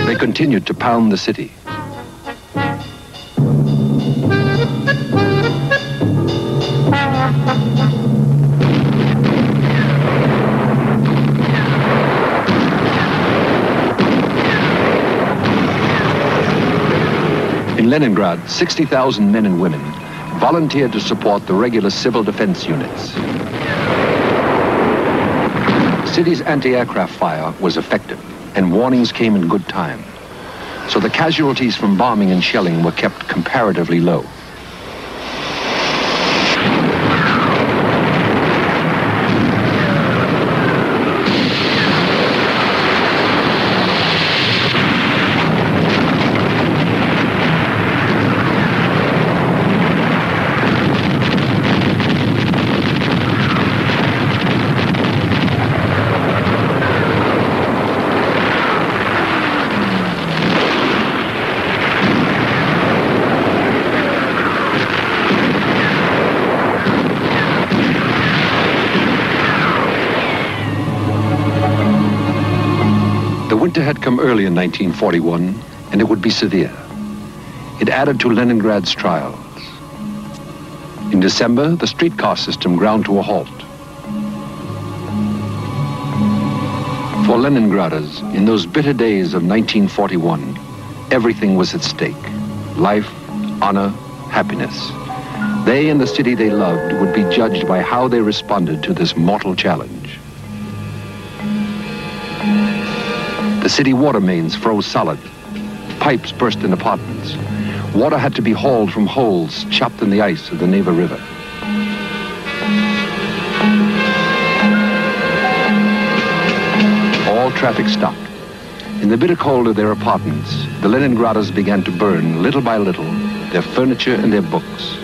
They continued to pound the city. In Leningrad, 60,000 men and women volunteered to support the regular civil defense units. The city's anti-aircraft fire was effective, and warnings came in good time. So the casualties from bombing and shelling were kept comparatively low. Winter had come early in 1941, and it would be severe. It added to Leningrad's trials. In December, the streetcar system ground to a halt. For Leningraders, in those bitter days of 1941, everything was at stake. Life, honor, happiness. They and the city they loved would be judged by how they responded to this mortal challenge. The city water mains froze solid. Pipes burst in apartments. Water had to be hauled from holes chopped in the ice of the Neva River. All traffic stopped. In the bitter cold of their apartments, the Leningraders began to burn, little by little, their furniture and their books.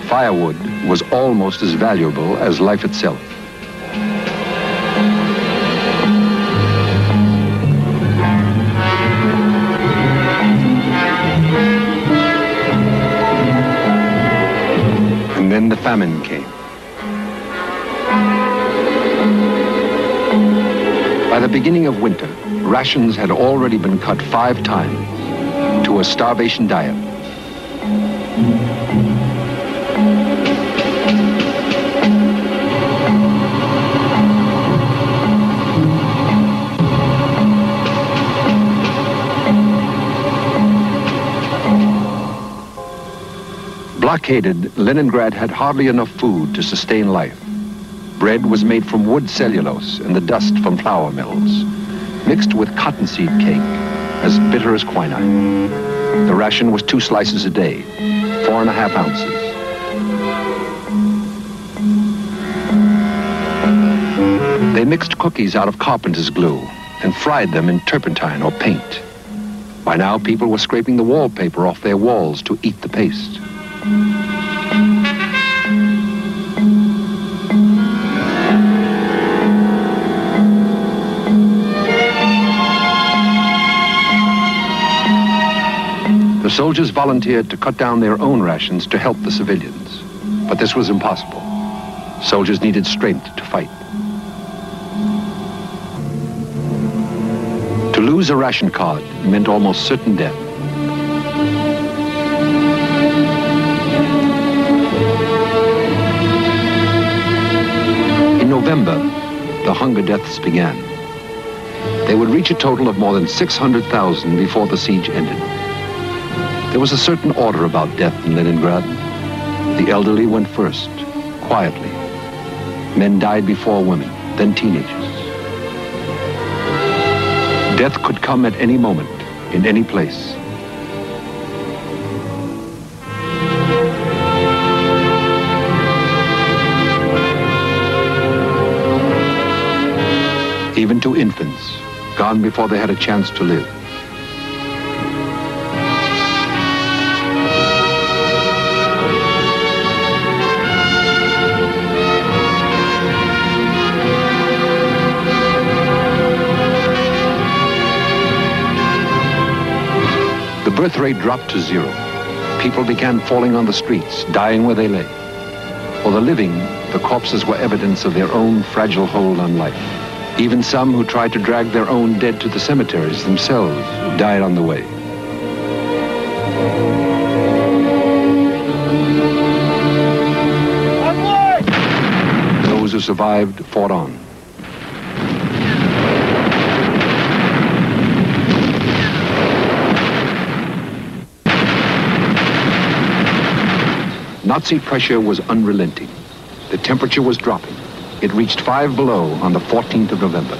Firewood was almost as valuable as life itself. And then the famine came. By the beginning of winter, rations had already been cut 5 times to a starvation diet. Blockaded, Leningrad had hardly enough food to sustain life. Bread was made from wood cellulose and the dust from flour mills, mixed with cottonseed cake, as bitter as quinine. The ration was 2 slices a day, 4½ ounces. They mixed cookies out of carpenter's glue and fried them in turpentine or paint. By now, people were scraping the wallpaper off their walls to eat the paste. The soldiers volunteered to cut down their own rations to help the civilians, but this was impossible. Soldiers needed strength to fight. To lose a ration card meant almost certain death. In November, the hunger deaths began. They would reach a total of more than 600,000 before the siege ended. There was a certain order about death in Leningrad. The elderly went first, quietly. Men died before women, then teenagers. Death could come at any moment, in any place. Even to infants, gone before they had a chance to live. The birth rate dropped to 0. People began falling on the streets, dying where they lay. For the living, the corpses were evidence of their own fragile hold on life. Even some who tried to drag their own dead to the cemeteries themselves died on the way. Those who survived fought on. Nazi pressure was unrelenting. The temperature was dropping. It reached 5 below on the 14th of November.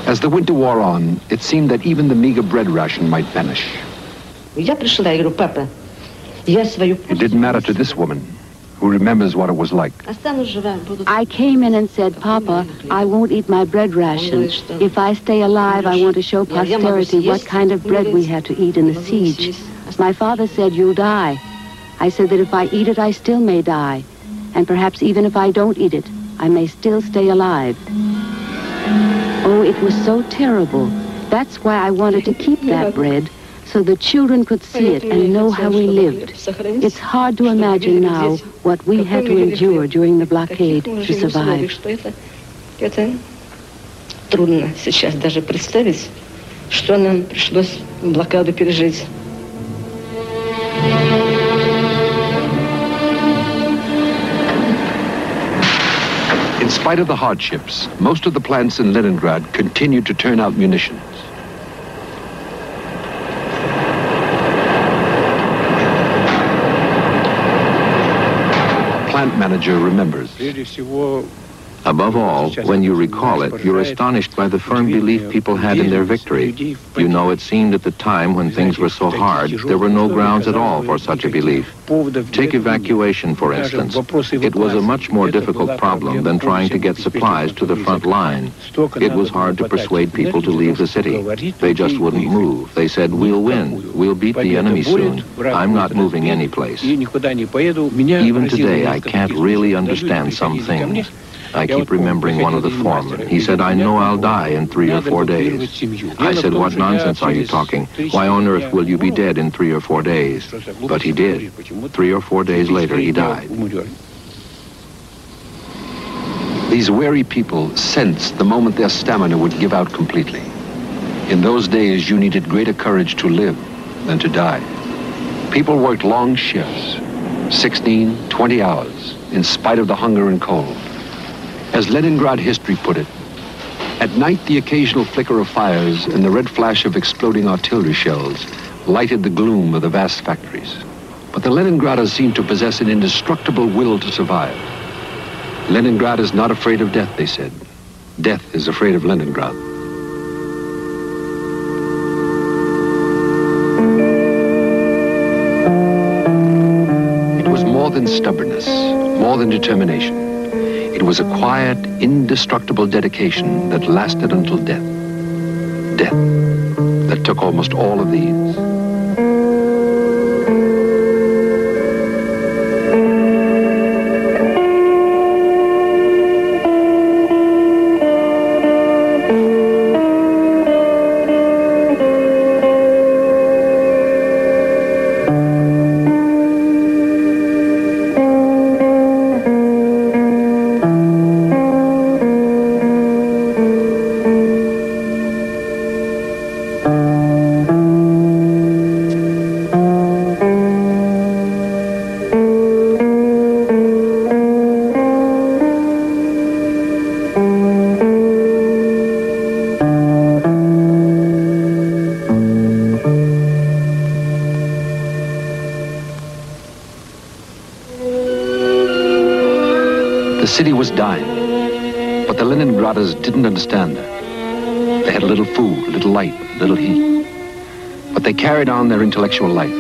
As the winter wore on, it seemed that even the meager bread ration might vanish. It didn't matter to this woman, who remembers what it was like. I came in and said, Papa, I won't eat my bread ration. If I stay alive, I want to show posterity what kind of bread we had to eat in the siege. My father said, you'll die. I said that if I eat it, I still may die. And perhaps even if I don't eat it, I may still stay alive. Oh, it was so terrible. That's why I wanted to keep that bread, so the children could see it and know how we lived. It's hard to imagine now what we had to endure during the blockade to survive. Трудно сейчас даже представить, что нам пришлось блокаду пережить. In spite of the hardships, most of the plants in Leningrad continued to turn out munitions. A plant manager remembers. Above all, when you recall it, you're astonished by the firm belief people had in their victory. You know, it seemed at the time when things were so hard, there were no grounds at all for such a belief. Take evacuation, for instance. It was a much more difficult problem than trying to get supplies to the front line. It was hard to persuade people to leave the city. They just wouldn't move. They said, we'll win. We'll beat the enemy soon. I'm not moving any place. Even today, I can't really understand some things. I keep remembering one of the foremen. He said, I know I'll die in 3 or 4 days. I said, what nonsense are you talking? Why on earth will you be dead in 3 or 4 days? But he did. 3 or 4 days later, he died. These weary people sensed the moment their stamina would give out completely. In those days, you needed greater courage to live than to die. People worked long shifts, 16, 20 hours, in spite of the hunger and cold. As Leningrad history put it, at night the occasional flicker of fires and the red flash of exploding artillery shells lighted the gloom of the vast factories. But the Leningraders seemed to possess an indestructible will to survive. Leningrad is not afraid of death, they said. Death is afraid of Leningrad. It was more than stubbornness, more than determination. It was a quiet, indestructible dedication that lasted until death. Death that took almost all of these. The city was dying, but the Leningraders didn't understand that. They had little food, little light, little heat, but they carried on their intellectual life.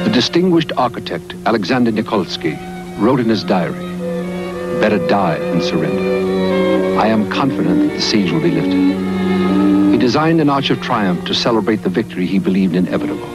The distinguished architect, Alexander Nikolsky, wrote in his diary, "Better die than surrender. I am confident that the siege will be lifted." He designed an Arch of Triumph to celebrate the victory he believed inevitable.